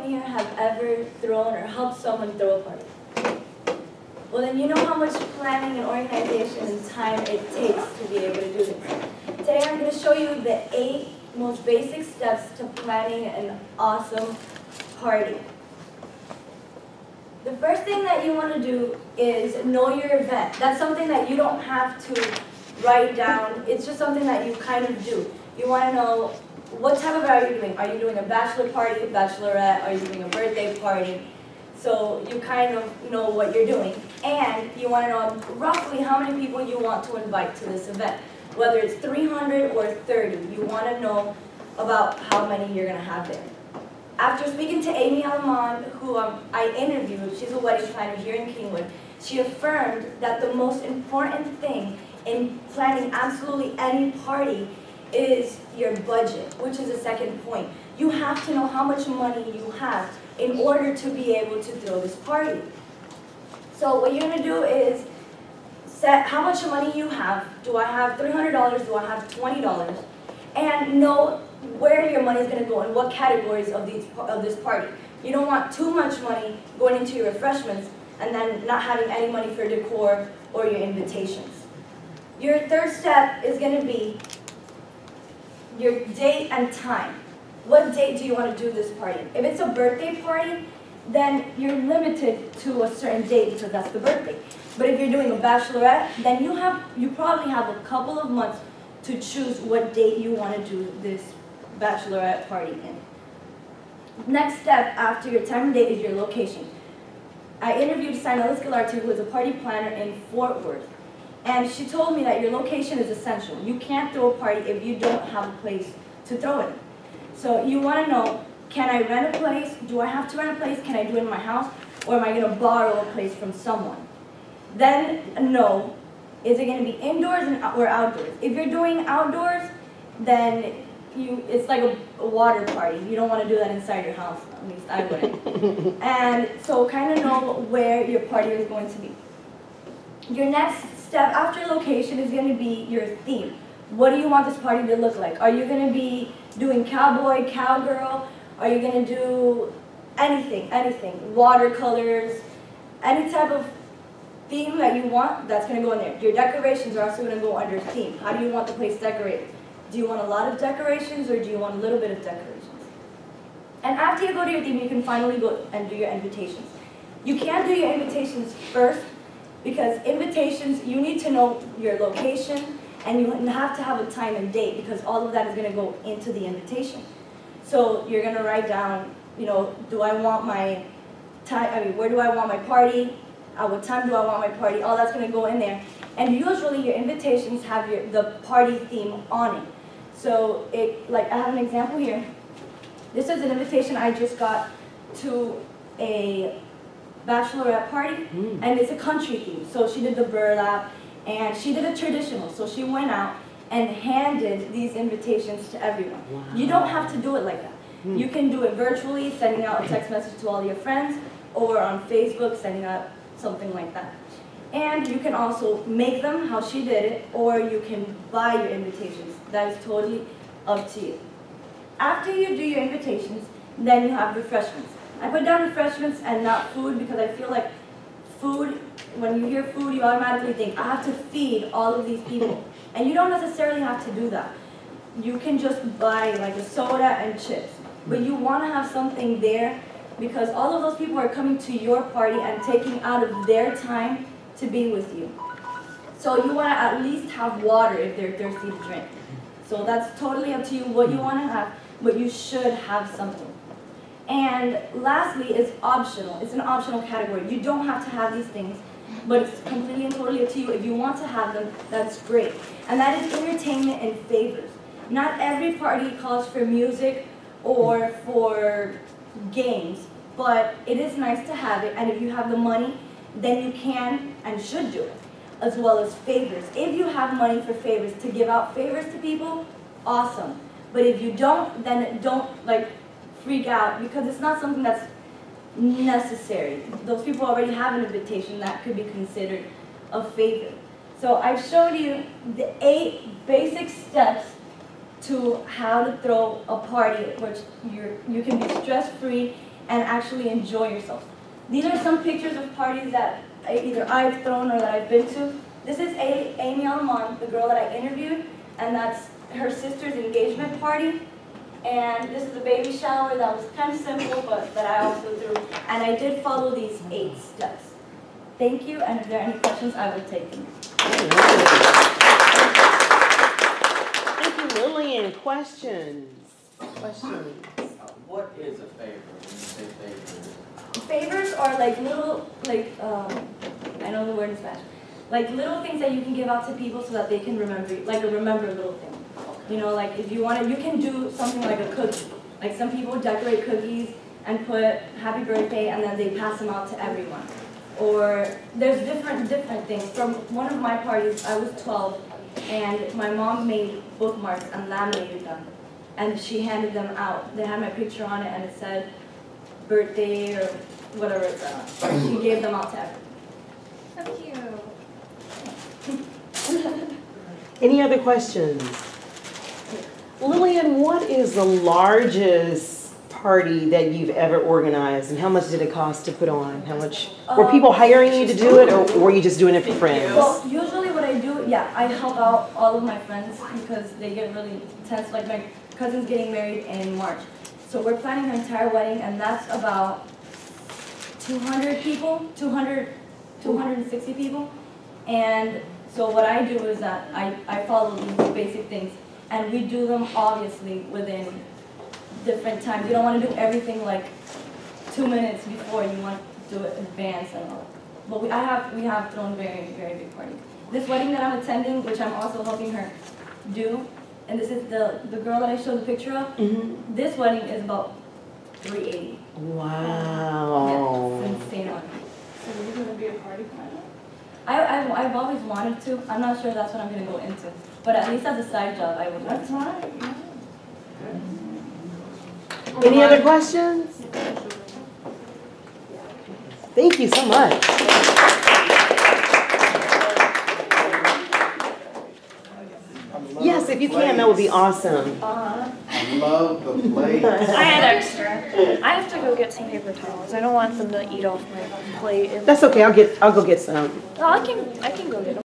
anyone here have ever thrown or helped someone throw a party? Well, then you know how much planning and organization and time it takes to be able to do this. Today I'm going to show you the 8 most basic steps to planning an awesome party. The first thing that you want to do is know your event. That's something that you don't have to write down. It's just something that you kind of do. You want to know what type of event are you doing. Are you doing a bachelor party, a bachelorette? Are you doing a birthday party? So you kind of know what you're doing. And you want to know roughly how many people you want to invite to this event. Whether it's 300 or 30, you want to know about how many you're going to have there. After speaking to Amy Almond, who I interviewed, she's a wedding planner here in Kingwood, she affirmed that the most important thing in planning absolutely any party is your budget, which is the second point. You have to know how much money you have in order to be able to throw this party. So what you're going to do is set how much money you have. Do I have $300? Do I have $20? And know where your money is going to go and what categories of this party. You don't want too much money going into your refreshments and then not having any money for decor or your invitations. Your third step is going to be your date and time. What date do you want to do this party? If it's a birthday party, then you're limited to a certain date because that's the birthday. But if you're doing a bachelorette, then you probably have a couple of months to choose what date you want to do this bachelorette party in. Next step after your time and date is your location. I interviewed Sinella Scalarti, who is a party planner in Fort Worth. And she told me that your location is essential. You can't throw a party if you don't have a place to throw it in. So you want to know, can I rent a place? Do I have to rent a place? Can I do it in my house? Or am I going to borrow a place from someone? Then know, is it going to be indoors or outdoors? If you're doing outdoors, then it's like a water party. You don't want to do that inside your house. At least I wouldn't. And so kind of know where your party is going to be. Your next step after location is going to be your theme. What do you want this party to look like? Are you going to be doing cowboy, cowgirl? Are you going to do anything, watercolors, any type of theme that you want, that's going to go in there. Your decorations are also going to go under theme. How do you want the place decorated? Do you want a lot of decorations or do you want a little bit of decorations? And after you go to your theme, you can finally go and do your invitations. You can't do your invitations first because invitations, you need to know your location and you have to have a time and date because all of that is going to go into the invitation. So you're going to write down, do I want my time, where do I want my party? At what time do I want my party? All that's going to go in there. And usually your invitations have the party theme on it. So like I have an example here. This is an invitation I just got to a bachelorette party, and it's a country theme. So she did the burlap, and she did a traditional. So she went out and handed these invitations to everyone. Wow. You don't have to do it like that. You can do it virtually, sending out a text message to all your friends, or on Facebook, sending out something like that. And you can also make them how she did it, or you can buy your invitations. That is totally up to you. After you do your invitations, then you have refreshments. I put down refreshments and not food because I feel like food, when you hear food, you automatically think, I have to feed all of these people. And you don't necessarily have to do that. You can just buy like a soda and chips. But you want to have something there because all of those people are coming to your party and taking out of their time to be with you. So you want to at least have water if they're thirsty to drink. So that's totally up to you what you want to have, but you should have something. And lastly is optional. It's an optional category. You don't have to have these things, but it's completely and totally up to you. If you want to have them, that's great. And that is entertainment and favors. Not every party calls for music or for games, but it is nice to have it, and if you have the money, then you can and should do it, as well as favors. If you have money for favors, to give out favors to people, awesome. But if you don't, then don't freak out because it's not something that's necessary. Those people already have an invitation that could be considered a favor. So I've showed you the 8 basic steps to how to throw a party, which you can be stress-free and actually enjoy yourself. These are some pictures of parties that either I've thrown or that I've been to. This is Amy Alamon, the girl that I interviewed, and that's her sister's engagement party. And this is a baby shower that was kind of simple, but that I also threw. And I did follow these 8 steps. Thank you, and if there are any questions, I will take them. Thank you, Lillian. Questions? Questions? What is a favor when you say favors? Favors are like little, I know the word is bad, like little things that you can give out to people so that they can remember you, like a remember little thing. You know, like if you want to, you can do something like a cookie. Like some people decorate cookies and put happy birthday and then they pass them out to everyone. Or there's different things. From one of my parties, I was 12 and my mom made bookmarks and laminated them. And she handed them out. They had my picture on it and it said birthday or whatever it said. She gave them out to everyone. How cute. Any other questions? Lillian, what is the largest party that you've ever organized, and how much did it cost to put on? How much were people hiring you to do it, or were you just doing it for friends? Well, usually what I do, I help out all of my friends because they get really tense. Like my cousin's getting married in March, so we're planning her entire wedding, and that's about 200 people, 260 people, and so what I do is that I follow these basic things. And we do them obviously within different times. You don't want to do everything like 2 minutes before. You want to do it in advance and all. But we have thrown very big parties. This wedding that I'm attending, which I'm also helping her do, and this is the girl that I showed the picture of. Mm-hmm. This wedding is about 380. Wow. Yeah, it's insane one. So you're going to be a party planner? I've always wanted to. I'm not sure that's what I'm going to go into. But at least as a side job, I would. That's right. Any other questions? Thank you so much. Yes, if you can, that would be awesome. I love the plates. I had extra. I have to go get some paper towels. I don't want them to eat off my plate. That's okay. I'll go get some. No, I can go get them.